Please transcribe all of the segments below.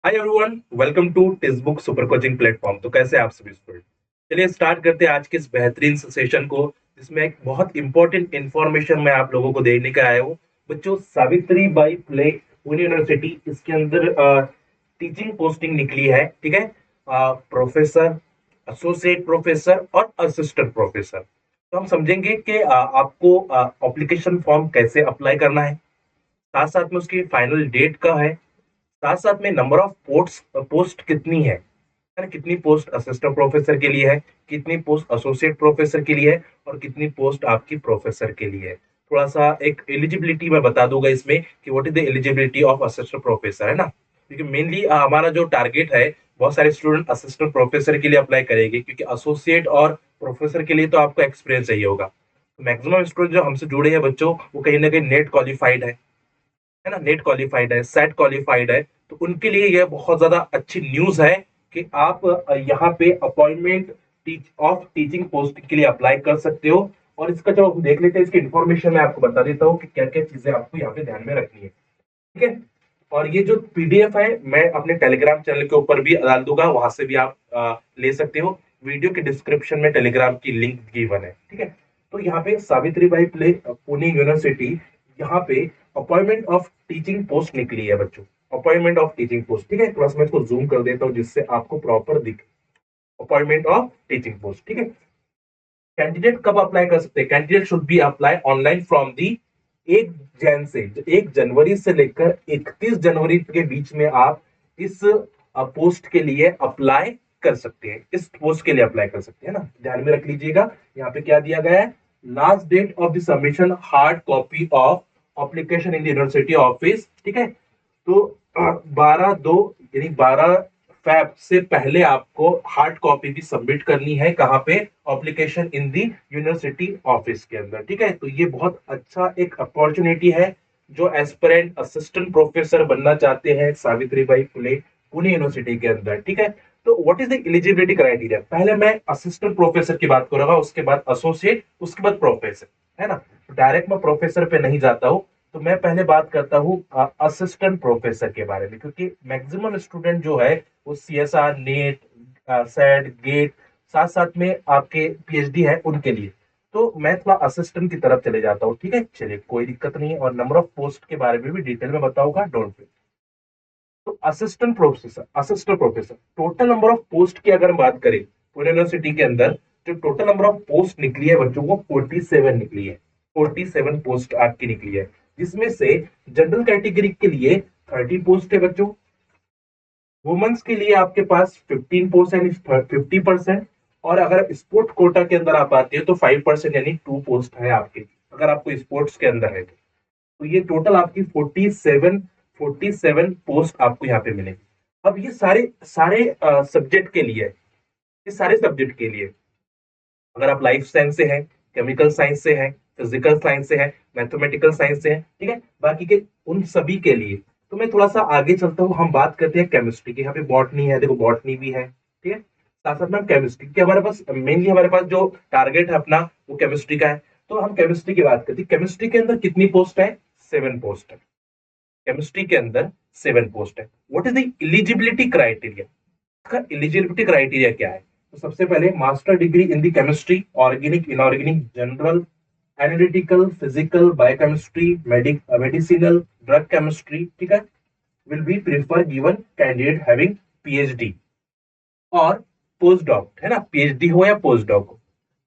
Hi everyone, welcome to text book super coaching platform. तो कैसे हैं आप सभी स्टूडेंट? चलिए स्टार्ट करते हैं आज के इस बेहतरीन सेशन को, जिसमें एक बहुत इंपॉर्टेंट इंफॉर्मेशन मैं आप लोगों को देने का आया हूँ। बच्चों, सावित्री बाई फुले यूनिवर्सिटी, इसके अंदर टीचिंग पोस्टिंग निकली है। ठीक है, प्रोफेसर, एसोसिएट प्रोफेसर और असिस्टेंट प्रोफेसर। तो हम समझेंगे कि आपको एप्लीकेशन फॉर्म कैसे अप्लाई करना है, साथ साथ में उसकी फाइनल डेट का है, साथ साथ में नंबर ऑफ पोस्ट पोस्ट कितनी है ना, कितनी पोस्ट असिस्टेंट प्रोफेसर के लिए है, कितनी पोस्ट एसोसिएट प्रोफेसर के लिए है और कितनी पोस्ट आपकी प्रोफेसर के लिए है। थोड़ा सा एक एलिजिबिलिटी मैं बता दूंगा इसमें कि what is the eligibility of assistant professor, है ना। क्योंकि मेनली हमारा जो टारगेट है, बहुत सारे स्टूडेंट असिस्टेंट प्रोफेसर के लिए अप्लाई करेंगे, क्योंकि एसोसिएट और प्रोफेसर के लिए तो आपको एक्सपीरियंस चाहिए होगा। मैक्सिमम स्टूडेंट जो हमसे जुड़े हैं बच्चों, वो कहीं ना कहीं नेट क्वालिफाइड है ना, नेट क्वालिफाइड है, सेट क्वालिफाइड है। तो उनके लिए यह बहुत ज्यादा अच्छी न्यूज है कि आप यहाँ पे अपॉइंटमेंट ऑफ टीचिंग पोस्ट के लिए अप्लाई कर सकते हो। और इसका जब हम देख लेते हैं, इसकी इन्फॉर्मेशन मैं आपको बता देता हूँ कि क्या क्या चीजें आपको यहाँ पे ध्यान में रखनी है। ठीक है, और ये जो पीडीएफ है, मैं अपने टेलीग्राम चैनल के ऊपर भी डाल दूंगा, वहां से भी आप ले सकते हो। वीडियो के डिस्क्रिप्शन में टेलीग्राम की लिंक गिवन है। ठीक है, तो यहाँ पे सावित्री बाई फुले पुणे यूनिवर्सिटी, यहाँ पे अपॉइंटमेंट ऑफ टीचिंग पोस्ट निकली है बच्चों। अपॉइंटमेंट ऑफ टीचिंग पोस्ट, ठीक है, थोड़ा सा मैं इसको जूम कर देता हूँ जिससे आपको प्रॉपर दिखे। अपॉइंटमेंट ऑफ टीचिंग पोस्ट, ठीक है। कैंडिडेट कब अप्लाई कर सकते हैं? Candidate should be apply online from the 1 जन से, 1 जनवरी से लेकर 31 जनवरी के बीच में आप इस पोस्ट के लिए अप्लाई कर सकते हैं। इस पोस्ट के लिए अप्लाई कर सकते हैं ना, ध्यान में रख लीजिएगा। यहाँ पे क्या दिया गया है, last date of the submission hard copy of application in the university office. ठीक है, तो 12/2 यानी 12 फैब से पहले आपको हार्ड कॉपी भी सबमिट करनी है। कहाँ पे? Application in the university office के अंदर। ठीक है, तो ये बहुत अच्छा एक अपॉर्चुनिटी है जो एस्पिरेंट असिस्टेंट प्रोफेसर बनना चाहते हैं सावित्री बाई फुले पुणे यूनिवर्सिटी के अंदर। ठीक है, तो what is the eligibility criteria? पहले मैं असिस्टेंट प्रोफेसर की बात करूंगा, उसके बाद एसोसिएट, उसके बाद प्रोफेसर, है ना। डायरेक्ट मैं प्रोफेसर पे नहीं जाता हूँ, तो मैं पहले बात करता हूँ असिस्टेंट प्रोफेसर के बारे में, क्योंकि मैक्सिमम स्टूडेंट जो है वो सीएसआर, नेट, सेट, गेट, साथ साथ में आपके पीएचडी है उनके लिए। तो मैं थोड़ा असिस्टेंट की तरफ चले जाता हूँ। ठीक है, चलिए कोई दिक्कत नहीं है, और नंबर ऑफ पोस्ट के बारे में भी डिटेल में बताऊंगा, डोंट वरी। तो assistant professor total number of post की अगर हम बात करें पुणे यूनिवर्सिटी के अंदर, जो टोटल नंबर ऑफ पोस्ट निकली है बच्चों को 47 निकली है। 47 पोस्ट आपकी निकली है, जिसमें से जनरल कैटेगरी के लिए 30 पोस्ट है बच्चों। वुमेन्स के लिए आपके पास 15% 50%। और अगर स्पोर्ट कोटा के अंदर आप आते हो तो 5% यानी 2 पोस्ट है आपके, अगर आपको स्पोर्ट्स के अंदर है तो ये टोटल आपकी 47 पोस्ट आपको यहाँ पे मिलेगी। अब ये सारे सारे सब्जेक्ट के लिए, ये सारे सब्जेक्ट के लिए, अगर आप लाइफ साइंस से हैं, केमिकल साइंस से हैं, फिजिकल साइंस से हैं, मैथमेटिकल साइंस से हैं, ठीक है, बाकी के उन सभी के लिए। तो मैं थोड़ा सा आगे चलता हूँ, हम बात करते हैं केमिस्ट्री की। यहाँ पे बॉटनी है, देखो बॉटनी भी है। ठीक है, साथ साथ में हम केमिस्ट्री की, हमारे पास मेनली हमारे पास जो टारगेट है अपना वो केमिस्ट्री का है। तो हम केमिस्ट्री की बात करते हैं। केमिस्ट्री के अंदर कितनी पोस्ट है? 7 पोस्ट है। केमिस्ट्री के अंदर 7 पोस्ट है। What is the eligibility criteria? इसका एलिजिबिलिटी क्राइटेरिया क्या है? तो सबसे पहले master degree in the chemistry, organic, inorganic, general, analytical, physical, biochemistry, medicinal, drug chemistry. ठीक है, will be prefer given candidate having PhD और पोस्ट डॉक, है ना, पीएचडी हो या पोस्ट डॉक हो।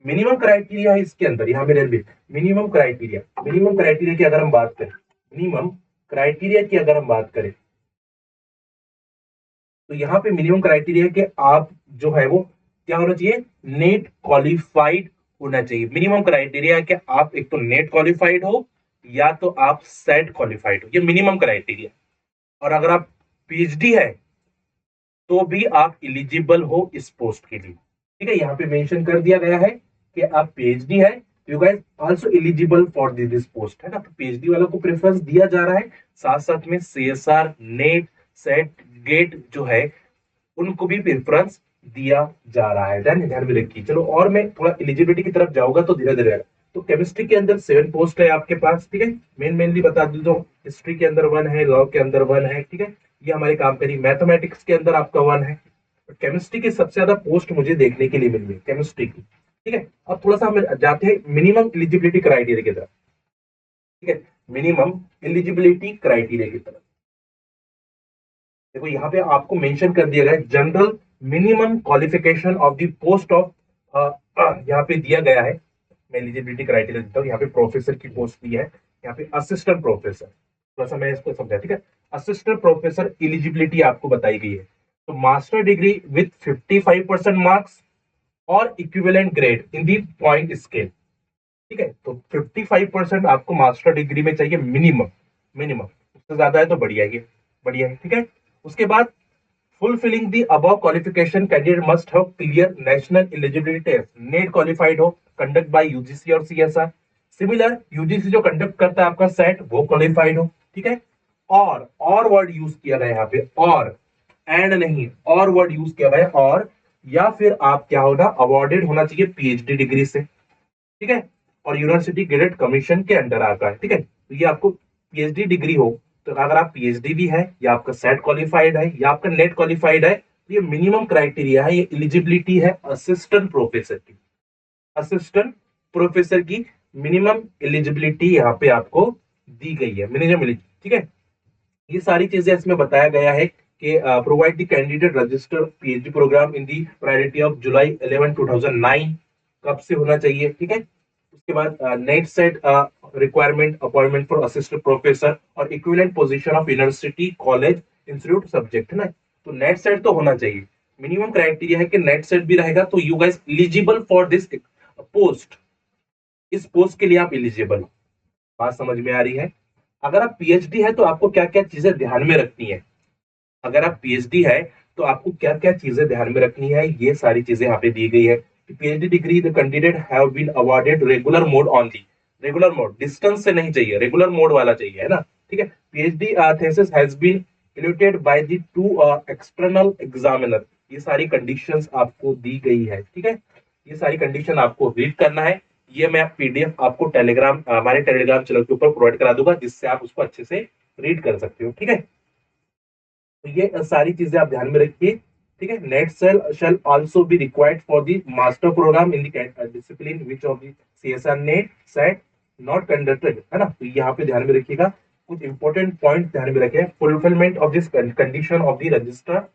मिनिमम क्राइटेरिया है इसके अंदर, यहाँ पे रेलवे मिनिमम क्राइटेरिया की अगर हम बात करें, मिनिमम क्राइटेरिया की अगर हम बात करें, तो यहाँ पे मिनिमम क्राइटेरिया कि आप जो है वो क्या होना चाहिए? नेट क्वालिफाइड होना चाहिए। मिनिमम क्राइटेरिया कि आप एक तो नेट क्वालिफाइड हो या तो आप सेट क्वालिफाइड हो, ये मिनिमम क्राइटेरिया। और अगर आप पीएचडी है तो भी आप इलिजिबल हो इस पोस्ट के लिए। ठीक है, यहाँ पे मेंशन कर दिया गया है कि आप पीएचडी है, you guys also eligible for this post, है ना। तो पीएचडी वालों को प्रेफरेंस दिया जा रहा है, साथ साथ में सीएसआर, नेट, सेट, गेट जो है उनको भी प्रेफरेंस दिया जा रहा है। ध्यान में रखिए। चलो और मैं थोड़ा एलिजिबिलिटी की तरफ जाऊंगा तो धीरे धीरे। तो केमिस्ट्री के अंदर 7 पोस्ट है आपके पास। ठीक है, मेनली बता देता हूँ, हिस्ट्री के अंदर 1 है, लॉ के अंदर 1 है। ठीक है, ये हमारे काम करी। मैथमेटिक्स के अंदर आपका 1 है। केमिस्ट्री की सबसे ज्यादा पोस्ट मुझे देखने के लिए मिली है केमिस्ट्री की। ठीक है, अब थोड़ा सा हम जाते हैं मिनिमम एलिजिबिलिटी क्राइटेरिया की तरफ। ठीक है, मिनिमम एलिजिबिलिटी क्राइटेरिया की तरफ देखो, यहाँ पे आपको मेंशन कर दिया गया है general minimum qualification of the post of, यहाँ पे दिया गया है। मैं एलिजिबिलिटी क्राइटेरिया देता हूँ। यहाँ पे प्रोफेसर की पोस्ट दी है, यहाँ पे असिस्टेंट प्रोफेसर। थोड़ा सा मैं इसको समझा। ठीक है, असिस्टेंट प्रोफेसर एलिजिबिलिटी आपको बताई गई है। तो मास्टर डिग्री विथ 55% मार्क्स और equivalent grade in the point scale. ठीक है, तो 55% आपको मास्टर डिग्री में चाहिए मिनिमम। मिनिमम उससे ज्यादा है तो बढ़िया है, बढ़िया है। ठीक है, उसके बाद fulfilling the above qualification candidate must have clear national eligibility test, net qualified हो, कंडक्ट बाय यूजीसी और सीएसआर। सिमिलर यूजीसी जो कंडक्ट करता है आपका सेट, वो क्वालिफाइड हो। ठीक है, और वर्ड यूज किया गया यहाँ पे, और एंड नहीं, और वर्ड यूज किया गया और, या फिर आप क्या होना, अवॉर्डेड होना चाहिए पीएचडी डिग्री से। ठीक है, और यूनिवर्सिटी ग्रेड कमीशन के अंडर आता है। ठीक है, तो ये आपको पीएचडी डिग्री हो, तो अगर आप पीएचडी भी है, या आपका सेट क्वालिफाइड है, या आपका नेट क्वालिफाइड है, तो ये मिनिमम क्राइटेरिया है, ये एलिजिबिलिटी है असिस्टेंट प्रोफेसर की। असिस्टेंट प्रोफेसर की मिनिमम एलिजिबिलिटी यहाँ पे आपको दी गई है, मिनिमम एलिजिबिलिटी। ठीक है, ये सारी चीजें इसमें बताया गया है कि provide the candidate register PhD program in the priority of July 11 2009, कब से होना चाहिए। ठीक है, उसके बाद NET SET requirement appointment for assistant professor और equivalent position of university college institute subject है ना, तो नेट सेट तो होना चाहिए। मिनिमम क्राइटेरिया है कि नेट सेट भी रहेगा तो you guys eligible for this post, इस पोस्ट के लिए आप एलिजिबल हो। बात समझ में आ रही है? अगर आप पीएचडी है तो आपको क्या क्या चीजें ध्यान में रखनी है। अगर आप पीएचडी है तो आपको क्या क्या चीजें ध्यान में रखनी है, ये सारी चीजें यहाँ पे दी गई है। PhD degree the candidate have been awarded regular mode only. Regular mode, distance से नहीं चाहिए, रेगुलर मोड वाला चाहिए, है ना। ठीक है, PhD thesis has been evaluated by the two external examiner. ये सारी कंडीशंस आपको दी गई है। ठीक है, ये सारी कंडीशन आपको रीड करना है। ये मैं पीडीएफ आपको टेलीग्राम, हमारे टेलीग्राम चैनल के ऊपर प्रोवाइड करा दूंगा, जिससे आप उसको अच्छे से रीड कर सकते हो। ठीक है, तो ये सारी चीजें आप ध्यान में रखिए। ठीक है, NET cell shall also be required for the master programme in the discipline which of the CSR NET SET not conducted, है ना। तो यहाँ पे ध्यान में रखिएगा, कुछ इंपॉर्टेंट पॉइंट ध्यान में रखें। Fulfilment of this condition of the registrar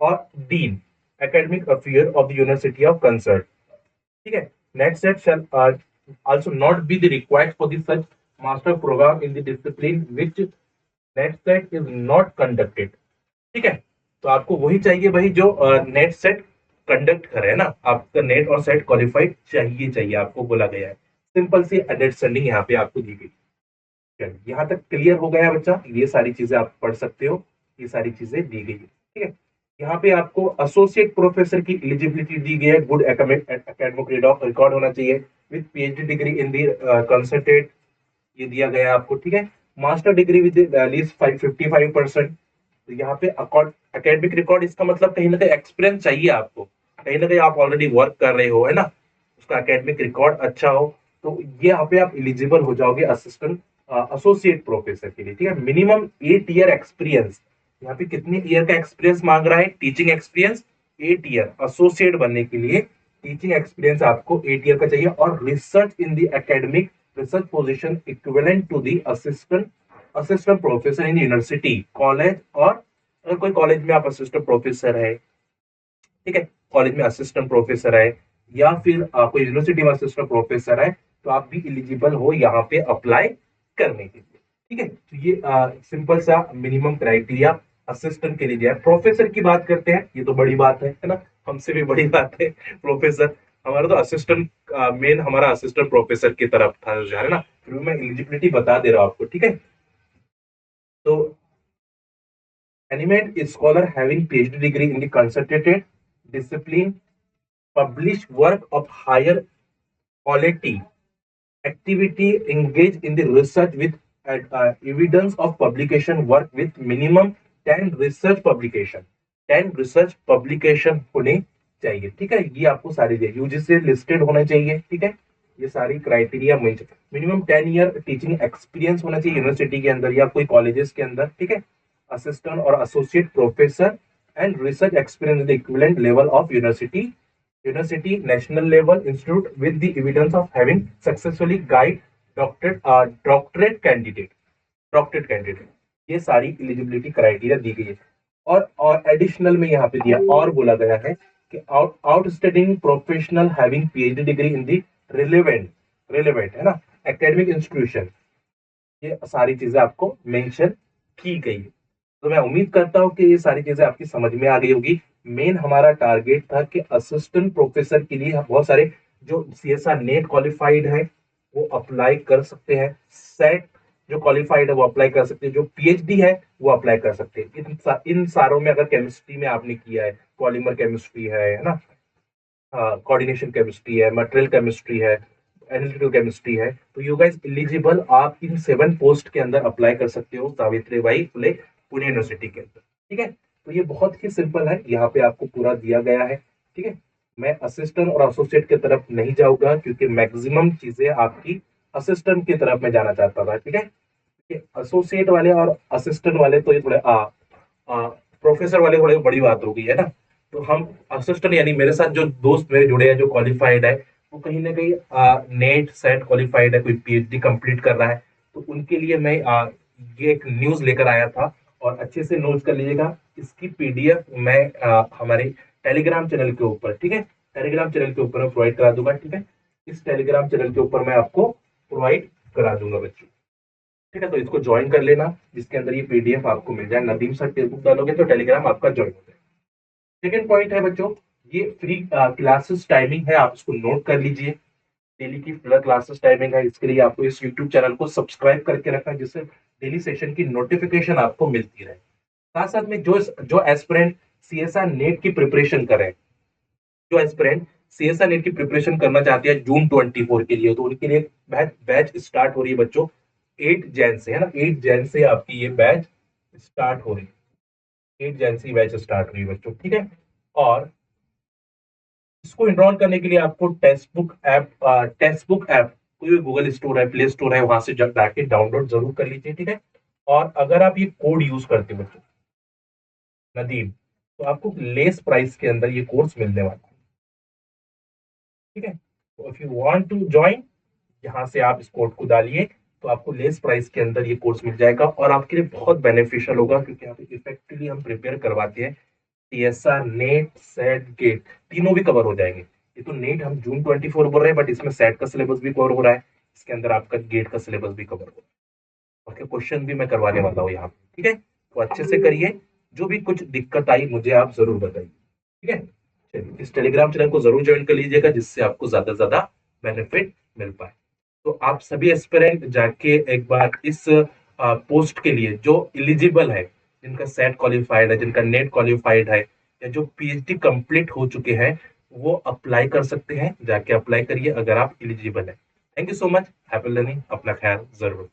और dean academic affair of the university of concerned. ठीक है, NET SET shall also not be the required for the such master programme in the discipline which NET SET is not conducted. ठीक है, तो आपको वही चाहिए भाई जो नेट सेट कंडक्ट करे ना, आपका नेट और सेट क्वालिफाइड चाहिए, चाहिए आपको बोला गया है। सिंपल सी अंडरस्टैंडिंग यहाँ पे आपको दी गई। चलिए, यहाँ तक क्लियर हो गया बच्चा, ये सारी चीजें आप पढ़ सकते हो, ये सारी चीजें दी गई है। ठीक है, यहाँ पे आपको एसोसिएट प्रोफेसर की एलिजिबिलिटी दी गई है। गुड एकेडमिक रिकॉर्ड होना चाहिए विद पीएचडी डिग्री इन दी कंसल्टेट, ये दिया गया है आपको। ठीक है, मास्टर डिग्री विद एटलीस्ट 55%। तो यहाँ पे एकेडमिक रिकॉर्ड, इसका मतलब कहीं ना कहीं एक्सपीरियंस चाहिए आपको, कहीं ना कहीं आप ऑलरेडी वर्क कर रहे हो, है ना, उसका एकेडमिक रिकॉर्ड अच्छा हो, तो ये यहाँ पे आप एलिजिबल हो जाओगे असिस्टेंट एसोसिएट प्रोफेसर के लिए। ठीक है, मिनिमम 8 ईयर एक्सपीरियंस। यहाँ पे कितने ईयर का एक्सपीरियंस मांग रहा है, टीचिंग एक्सपीरियंस 8 ईयर। एसोसिएट बनने के लिए टीचिंग एक्सपीरियंस आपको 8 ईयर का चाहिए, और research in the academic research position equivalent to the assistant professor in university college, और अगर कोई कॉलेज में आप असिस्टेंट प्रोफेसर है, ठीक है, कॉलेज में असिस्टेंट प्रोफेसर है, या फिर कोई यूनिवर्सिटी में असिस्टेंट प्रोफेसर है, तो आप भी एलिजिबल हो यहाँ पे अप्लाई करने के लिए। ठीक है, तो ये सिंपल सा मिनिमम क्राइटेरिया असिस्टेंट के लिए दिया है। प्रोफेसर की बात करते हैं, ये तो बड़ी बात है ना, हमसे भी बड़ी बात है प्रोफेसर। हमारा तो असिस्टेंट मेन हमारा असिस्टेंट प्रोफेसर की तरफ था, है ना, फिर मैं एलिजिबिलिटी बता दे रहा हूं आपको। ठीक है, तो animate a scholar having PhD degree in the concentrated discipline, published work of higher quality, activity engaged in the research with evidence of publication work with minimum 10 research publication, 10 research publication होने चाहिए। ठीक है, ये आपको सारी दे UGC से listed होने चाहिए। ठीक है, ये सारी criteria minimum 10 year teaching experience होना चाहिए यूनिवर्सिटी के अंदर या कोई कॉलेजेस के अंदर। ठीक है, assistant or associate professor, and research experience in the equivalent level of university, national level institute with the evidence of having successfully guide doctorate candidate। ये सारी एलिजिबिलिटी क्राइटेरिया दी गई है। और एडिशनल में यहाँ पे दिया और बोला गया है कि outstanding professional having PhD degree in the relevant है ना एकेडमिक इंस्टीट्यूशन, ये सारी चीजें आपको मेंशन की गई है। तो मैं उम्मीद करता हूं कि ये सारी चीजें आपकी समझ में आ गई होगी। मेन हमारा टारगेट था कि असिस्टेंट प्रोफेसर के लिए बहुत सारे जो सीएसआर नेट क्वालिफाइड है वो अप्लाई कर सकते हैं, सेट जो क्वालिफाइड है वो अप्लाई कर सकते हैं, जो पीएचडी है वो अप्लाई कर सकते हैं। इन सारों में अगर केमिस्ट्री में आपने किया है, पॉलीमर केमिस्ट्री है ना, कोऑर्डिनेशन केमिस्ट्री है, मटेरियल केमिस्ट्री है, एनालिटिकल केमिस्ट्री है, तो यू गाइस एलिजिबल, आप इन 7 पोस्ट के अंदर अप्लाई कर सकते हो सावित्रीबाई फुले पुणे यूनिवर्सिटी के अंदर। ठीक है, तो ये बहुत ही सिंपल है, यहाँ पे आपको पूरा दिया गया है। ठीक है, मैं असिस्टेंट और एसोसिएट की तरफ नहीं जाऊंगा क्योंकि मैक्सिमम चीजें आपकी असिस्टेंट की तरफ मैं जाना चाहता था। ठीक है, एसोसिएट वाले और असिस्टेंट वाले तो ये थोड़े प्रोफेसर वाले थोड़े बड़ी बात हो गई है ना। तो हम असिस्टेंट यानी मेरे साथ जो दोस्त मेरे जुड़े हैं जो क्वालिफाइड है, वो कहीं ना कहीं नेट सेट क्वालिफाइड है, कोई पीएचडी कंप्लीट कर रहा है, तो उनके लिए मैं ये एक न्यूज लेकर आया था। और अच्छे से नोट कर लीजिएगा, इसकी पीडीएफ मैं हमारे टेलीग्राम चैनल के ऊपर, ठीक है, टेलीग्राम चैनल के ऊपर मैं प्रोवाइड करा दूंगा। ठीक है, इस टेलीग्राम चैनल के ऊपर मैं आपको प्रोवाइड करा दूंगा बच्चों। ठीक है, तो इसको ज्वाइन कर लेना, जिसके अंदर ये पीडीएफ आपको मिल जाए। नदीम सर फेसबुक डालोगे तो टेलीग्राम आपका ज्वाइन हो जाए। सेकेंड पॉइंट है बच्चों, ये फ्री क्लासेस टाइमिंग है, आप इसको नोट कर लीजिए। डेली की क्लासेस टाइमिंग है, इसके लिए आपको इस यूट्यूब चैनल को सब्सक्राइब करके रखना, जिससे डेली सेशन की नोटिफिकेशन आपको मिलती रहे। साथ साथ में जो एस्पिरेंट सीएसआर नेट की प्रिपरेशन कर रहे हैं, जो एस्पिरेंट सीएसआर नेट की प्रिपरेशन करना चाहते हैं जून 24 के लिए, तो उनके लिए बैच स्टार्ट हो रही है बच्चों 8 जैन से, है ना, 8 जैन से आपकी ये बैच स्टार्ट हो रही है, 8 जैन से बैच स्टार्ट हो रही है बच्चों। ठीक है, और इसको इनरोल करने के लिए आपको टेक्स्टबुक ऐप कोई भी गूगल स्टोर है, प्ले स्टोर है, वहां से जाके डाउनलोड जरूर कर लीजिए। ठीक है, और अगर आप ये कोड यूज करते हो बच्चों नदीम, तो आपको लेस प्राइस के अंदर ये कोर्स मिलने वाला है। ठीक है, तो if you want to join, यहाँ से आप इस कोड को डालिए तो आपको लेस प्राइस के अंदर ये कोर्स मिल जाएगा और आपके लिए बहुत बेनिफिशियल होगा, क्योंकि यहाँ पे इफेक्टिवली हम प्रिपेयर करवाते हैं। टीएसआर नेट सेट गेट तीनों भी कवर हो जाएंगे। ये तो नेट हम जून 24 बोल रहे हैं, बट इसमें सेट का सिलेबस भी कवर हो रहा है, इसके अंदर आपका गेट का सिलेबस भी कवर हो रहा है, ओके, क्वेश्चन भी मैं करवाने वाला हूँ यहाँ पे। ठीक है, तो अच्छे से करिए, जो भी कुछ दिक्कत आई मुझे आप जरूर बताइए। ठीक है, चलिए इस टेलीग्राम चैनल को जरूर ज्वाइन कर लीजिएगा, जिससे आपको ज्यादा से ज्यादा बेनिफिट मिल पाए। तो आप सभी एस्पिरेंट जाके एक बार इस पोस्ट के लिए जो एलिजिबल है, जिनका सेट क्वालिफाइड है, जिनका नेट क्वालिफाइड है, या जो पीएचडी कंप्लीट हो चुके हैं, वो अप्लाई कर सकते हैं। जाके अप्लाई करिए अगर आप एलिजिबल है। Thank you so much, happy learning, अपना ख्याल जरूर।